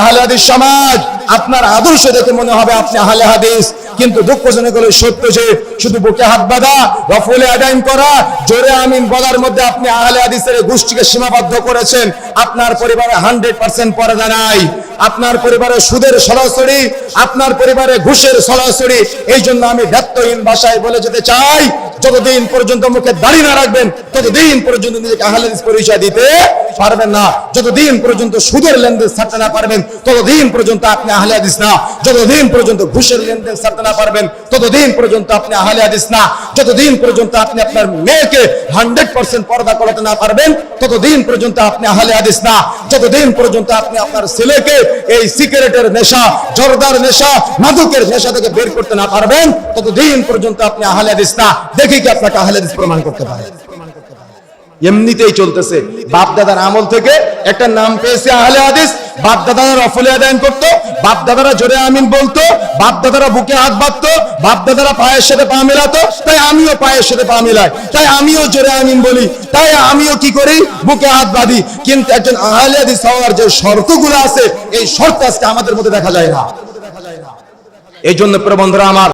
আহলে হাদিস সমাজ আপনার আদর্শ দেখে মনে হবে আপনি আহলে হাদিস, কিন্তু দুঃখজনক হলো সত্য যে শুধু বুকে হাত বাঁধা, রফুলে আদায় করা, জোরে আমিন বলার মধ্যে আপনি আহলে হাদিসের গোষ্ঠীকে সীমাবদ্ধ করেছেন। আপনার পরিবারে 100% পর্দা নাই, আপনার পরিবারে সুদের সরাসরি, আপনার পরিবারে ঘুষের সরাসরি। এই জন্য আমি ব্যর্থহীন ভাষায় বলে যেতে চাই, যতদিন পর্যন্ত মুখে দাড়ি না রাখবেন ততদিন পর্যন্ত নিজেকে আহলে হাদিস পরিচয় দিতে পারবেন না। যতদিন পর্যন্ত সুদের লেনদেন ছাড়তে না পারবেন ততদিন পর্যন্ত আপনি আহলে হাদিস না। যতদিন পর্যন্ত ঘুষের লেনদেন ছাড়তে না পারবেন ততদিন পর্যন্ত আপনি আহলে হাদিস না। যতদিন পর্যন্ত আপনি আপনার মেয়েকে 100% পর্দা করাতে না পারবেন ততদিন পর্যন্ত আপনি আহলে হাদিস না। যতদিন পর্যন্ত আপনি আপনার ছেলেকে এই সিগারেটের নেশা, জর্দার নেশা, মাদকের নেশা থেকে বের করতে না পারবেন ততদিন পর্যন্ত আপনি আহলে হাদিস না। দেখি কি আপনাকে আহলে হাদিস প্রমাণ করতে পারে। এমনিতেই চলতেছে, বাপ দাদার আমল থেকে একটা নাম পেয়েছে আহলে হাদিস। বাপ দাদারা রফলে আদায় করতো, বাপ দাদারা জোরে আমিন বলতো, বাপ দাদারা বুকে হাত বাঁধতো, বাপ দাদারা পায়ের সাথে পা মেলাতো, তাই আমিও পায়ের সাথে পা মেলাই, তাই আমিও জোরে আমিন বলি, তাই আমিও কি করি, বুকে হাত বাঁধি। কিন্তু একজন আহলে হাদিস হওয়ার যে শর্তগুলো আছে এই শর্ত আজকে আমাদের মধ্যে দেখা যায় না। এই জন্য প্রিয় বন্ধুরা আমার,